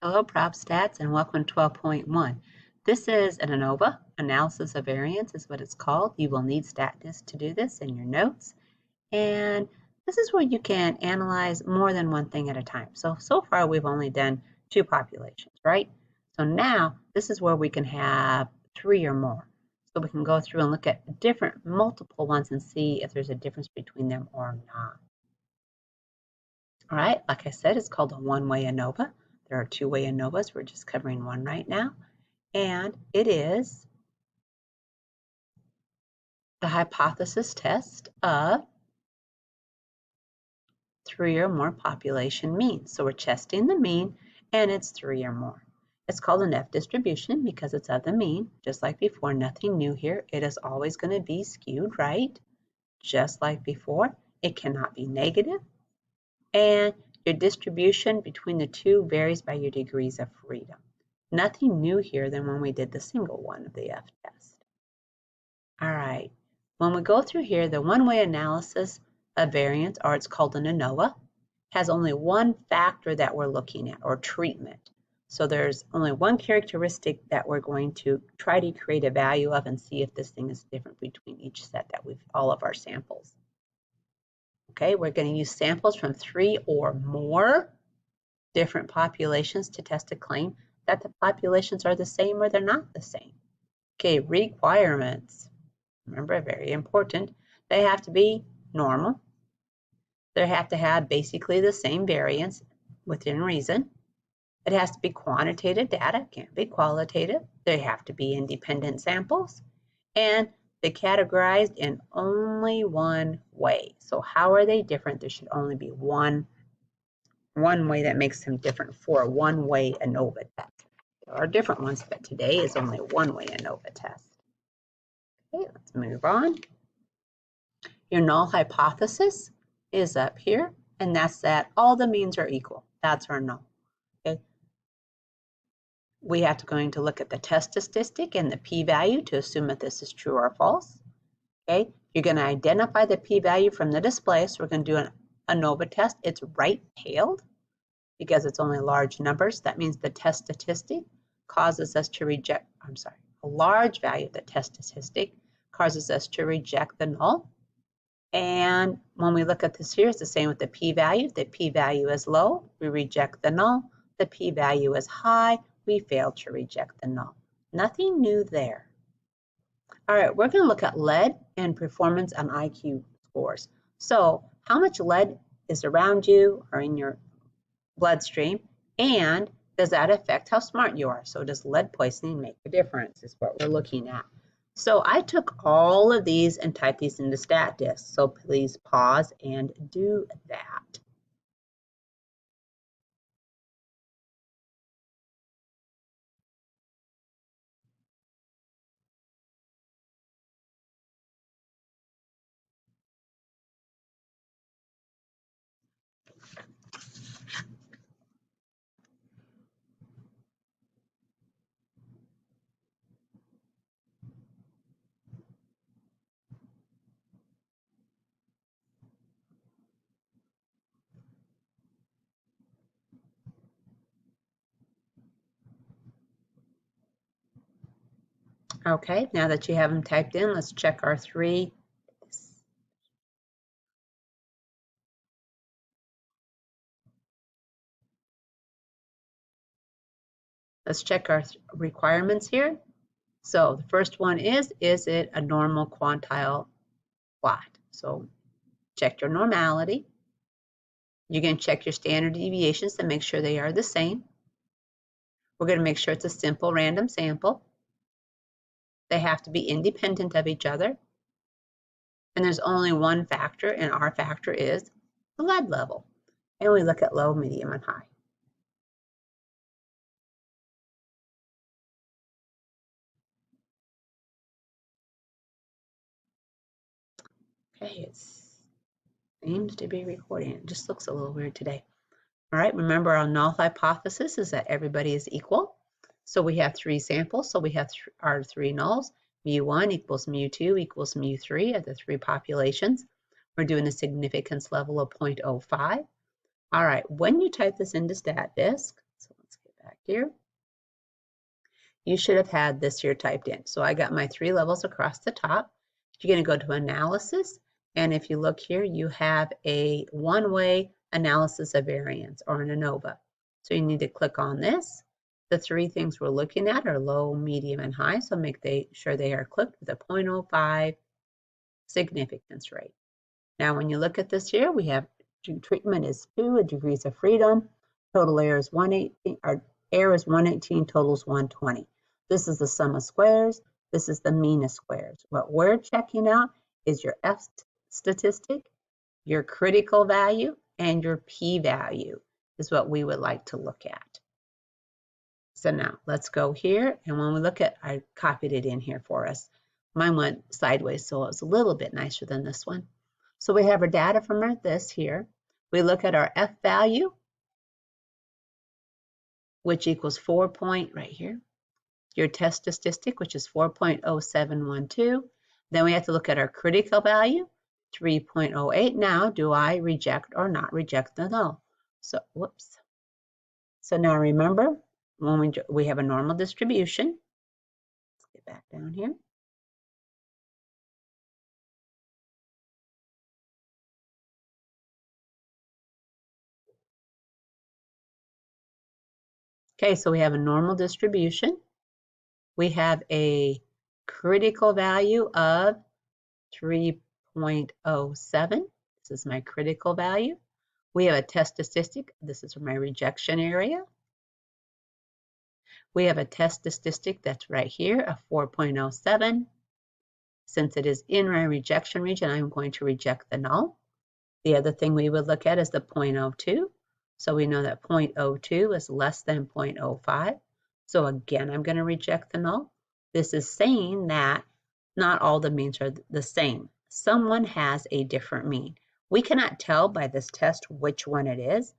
Hello, prob stats, and welcome to 12.1. This is an ANOVA, analysis of variance is what it's called. You will need StatDisk to do this in your notes. And this is where you can analyze more than one thing at a time. So far we've only done two populations, right? So now this is where we can have three or more. So we can go through and look at different multiple ones and see if there's a difference between them or not. All right, like I said, it's called a one-way ANOVA. There are two-way ANOVAs. We're just covering one right now. And it is the hypothesis test of three or more population means. So we're testing the mean, and it's three or more. It's called an F distribution because it's of the mean. Just like before, nothing new here. It is always going to be skewed right, just like before. It cannot be negative. And your distribution between the two varies by your degrees of freedom. Nothing new here than when we did the single one of the F test. All right, when we go through here, the one-way analysis of variance, or it's called an ANOVA, has only one factor that we're looking at, or treatment. So there's only one characteristic that we're going to try to create a value of and see if this thing is different between each set that we've, all of our samples. Okay, we're going to use samples from three or more different populations to test a claim that the populations are the same or they're not the same. Okay, requirements. Remember, very important. They have to be normal. They have to have basically the same variance within reason. It has to be quantitative data, can't be qualitative. They have to be independent samples. And they're categorized in only one way. So how are they different? There should only be one way that makes them different for a one-way ANOVA test. There are different ones, but today is only a one-way ANOVA test. Okay, let's move on. Your null hypothesis is up here, and that's that all the means are equal. That's our null. Okay. We have to going to look at the test statistic and the p-value to assume that this is true or false. Okay, you're going to identify the p-value from the display. So we're going to do an ANOVA test. It's right-tailed because it's only large numbers. That means the test statistic causes us to reject, a large value of the test statistic causes us to reject the null. And when we look at this here, it's the same with the p-value. If the p-value is low, we reject the null. The p-value is high, we fail to reject the null. Nothing new there. All right, we're going to look at lead and performance on IQ scores. So how much lead is around you or in your bloodstream, and does that affect how smart you are? So does lead poisoning make a difference is what we're looking at. So I took all of these and typed these into StatDisk. So please pause and do that. Okay, now that you have them typed in, let's check our three. Let's check our requirements here. So the first one is it a normal quantile plot? So check your normality. You're going to check your standard deviations to make sure they are the same. We're going to make sure it's a simple random sample. They have to be independent of each other. And there's only one factor, and our factor is the lead level. And we look at low, medium, and high. Okay, it seems to be recording. It just looks a little weird today. All right, remember our null hypothesis is that everybody is equal. So we have three samples, so we have our three nulls. mu1 equals mu2 equals mu3 of the three populations. We're doing a significance level of 0.05. All right, when you type this into StatDisk, so let's get back here, you should have had this here typed in. So I got my 3 levels across the top. You're going to go to analysis, and if you look here, you have a one-way analysis of variance, or an ANOVA. So you need to click on this. The 3 things we're looking at are low, medium, and high, so make sure they are clicked with a 0.05 significance rate. Now when you look at this here, we have treatment is 2, degrees of freedom, total air is 118, or air is 118, total is 120. This is the sum of squares. This is the mean of squares. What we're checking out is your F statistic, your critical value, and your p-value is what we would like to look at. So now let's go here, and when we look at, I copied it in here for us. Mine went sideways, so it was a little bit nicer than this one. So we have our data from this here. We look at our F value, which equals 4 point right here. Your test statistic, which is 4.0712. Then we have to look at our critical value, 3.08. Now, do I reject or not reject the null? So, whoops. So now remember, when we have a normal distribution. Let's get back down here. Okay, so we have a normal distribution. We have a critical value of 3.07. This is my critical value. We have a test statistic. This is my rejection area. We have a test statistic that's right here, a 4.07. Since it is in my rejection region, I'm going to reject the null. The other thing we would look at is the 0.02. So we know that 0.02 is less than 0.05. So again, I'm going to reject the null. This is saying that not all the means are the same. Someone has a different mean. We cannot tell by this test which one it is.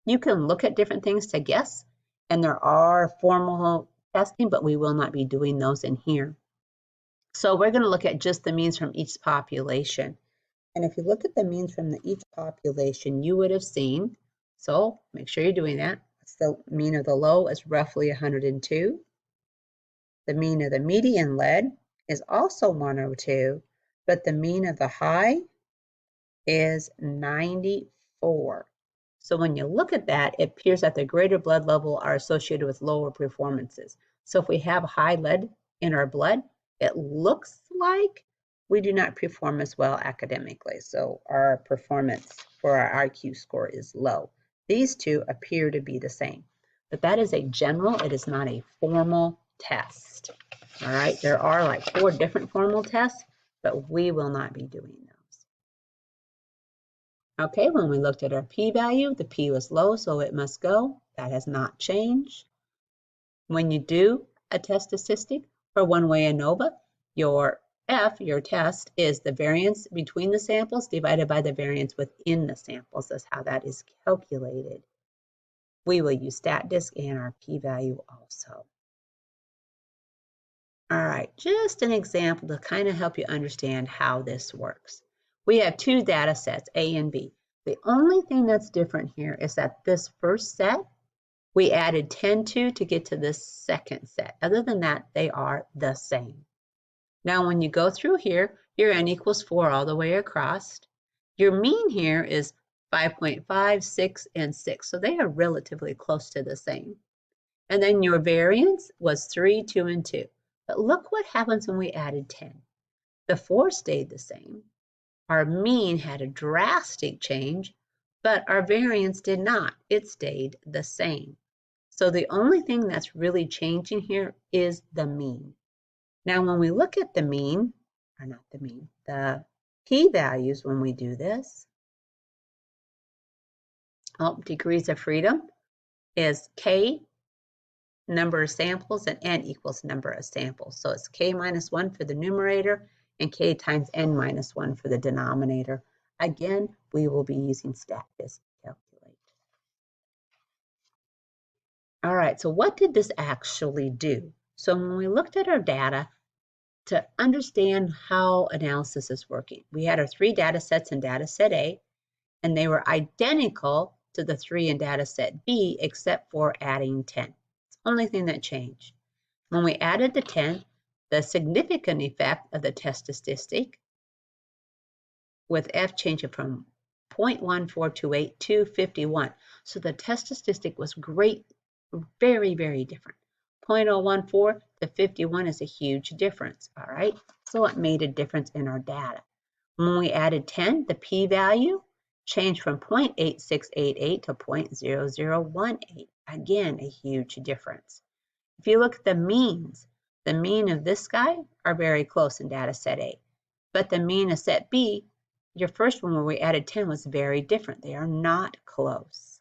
You can look at different things to guess, and there are formal testing, but we will not be doing those in here. So we're going to look at just the means from each population. And if you look at the means from each population, you would have seen, so make sure you're doing that. The mean of the low is roughly 102. The mean of the median lead is also 102, but the mean of the high is 94. So when you look at that, it appears that the greater blood level are associated with lower performances. So if we have high lead in our blood, it looks like we do not perform as well academically. So our performance for our IQ score is low. These two appear to be the same, but that is a general, it is not a formal test. All right, there are like 4 different formal tests, but we will not be doing those. Okay, when we looked at our p-value, the p was low, so it must go. That has not changed. When you do a test statistic for one-way ANOVA, your F, your test, is the variance between the samples divided by the variance within the samples. That's how that is calculated. We will use StatDisk and our p-value also. All right, just an example to kind of help you understand how this works. We have 2 data sets, A and B. The only thing that's different here is that this first set, we added 10 to get to this second set. Other than that, they are the same. Now, when you go through here, your n equals 4 all the way across. Your mean here is 5.5, 6, and 6. So they are relatively close to the same. And then your variance was 3, 2, and 2. But look what happens when we added 10. The 4 stayed the same. Our mean had a drastic change, but our variance did not. It stayed the same. So the only thing that's really changing here is the mean. Now, when we look at the mean, or not the mean, the p-values when we do this, degrees of freedom is k, number of samples, and n equals number of samples. So it's k minus 1 for the numerator and k times n minus 1 for the denominator. Again, we will be using StatDisk to calculate. All right, so what did this actually do? So when we looked at our data, to understand how analysis is working, we had our 3 data sets in data set A, and they were identical to the 3 in data set B, except for adding 10. Only thing that changed. When we added the 10, the significant effect of the test statistic with F changing from 0.1428 to 51. So the test statistic was great, very, very different. 0.014 to 51 is a huge difference, all right? So it made a difference in our data. When we added 10, the p-value changed from 0.8688 to 0.0018. Again, a huge difference. If you look at the means, the mean of this guy are very close in data set A, but the mean of set B, your first one where we added 10 was very different. They are not close.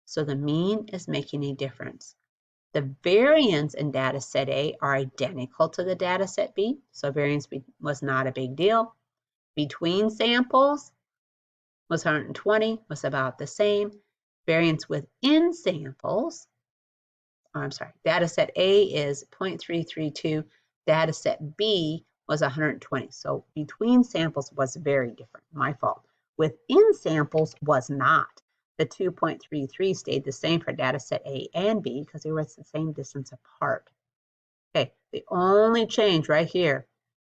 So the mean is making a difference. The variance in data set A are identical to the data set B, so variance was not a big deal. Between samples was 120, was about the same. Variance within samples, data set A is 0.332, data set B was 120. So between samples was very different, my fault. Within samples was not. The 2.33 stayed the same for data set A and B because they were the same distance apart. Okay, the only change right here,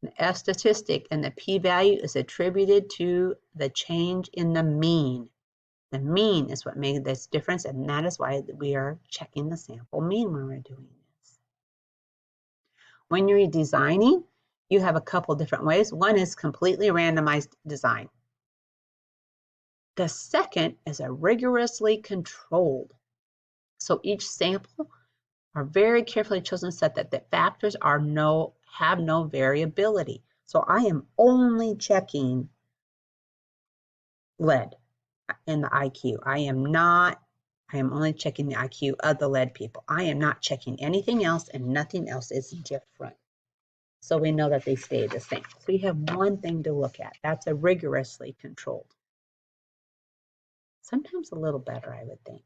the F statistic and the p-value is attributed to the change in the mean. The mean is what made this difference, and that is why we are checking the sample mean when we're doing this. When you're designing, you have a couple different ways. One is completely randomized design. The second is a rigorously controlled. So each sample are very carefully chosen so that the factors have no variability. So I am only checking lead in the IQ. I am only checking the IQ of the lead people. I am not checking anything else, and nothing else is different. So we know that they stay the same. So you have one thing to look at. That's a rigorously controlled. Sometimes a little better, I would think.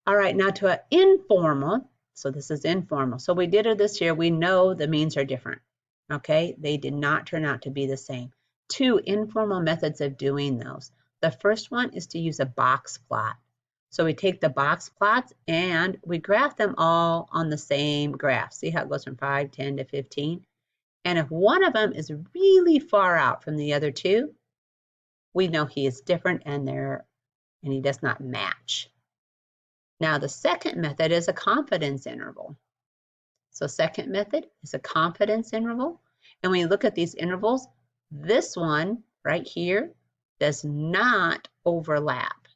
All right, now to an informal. So this is informal. So we did it this year. We know the means are different. Okay, they did not turn out to be the same. Two informal methods of doing those. The first one is to use a box plot. So we take the box plots and we graph them all on the same graph. See how it goes from 5, 10 to 15? And if one of them is really far out from the other two, we know he is different and he does not match. Now the second method is a confidence interval. So second method is a confidence interval. And when you look at these intervals, this one right here does not overlap.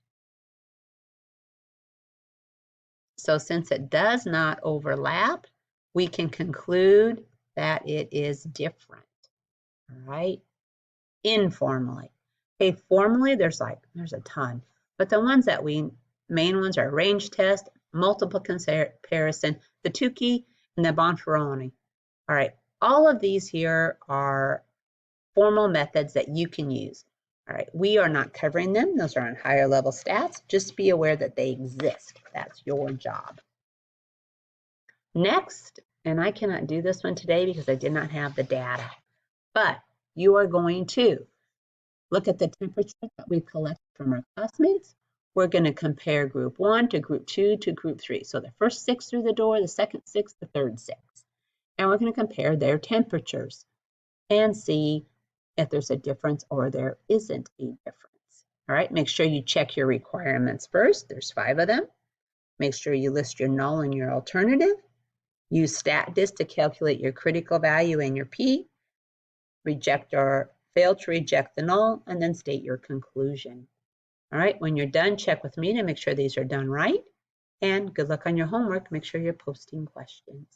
So since it does not overlap, we can conclude that it is different, all right? Informally. Okay, formally, there's a ton. But the ones that main ones are range test, multiple comparison, the Tukey, and the Bonferroni. All right, all of these here are formal methods that you can use. All right, we are not covering them. Those are on higher level stats. Just be aware that they exist. That's your job. Next, and I cannot do this one today because I did not have the data, but you are going to look at the temperature that we collected from our classmates. We're going to compare group 1 to group 2 to group 3. So the first 6 through the door, the second 6, the third 6. And we're going to compare their temperatures and see if there's a difference or there isn't a difference. All right, make sure you check your requirements first. There's 5 of them. Make sure you list your null and your alternative. Use StatDist to calculate your critical value and your P. Reject or fail to reject the null, and then state your conclusion. All right, when you're done, check with me to make sure these are done right. And good luck on your homework. Make sure you're posting questions.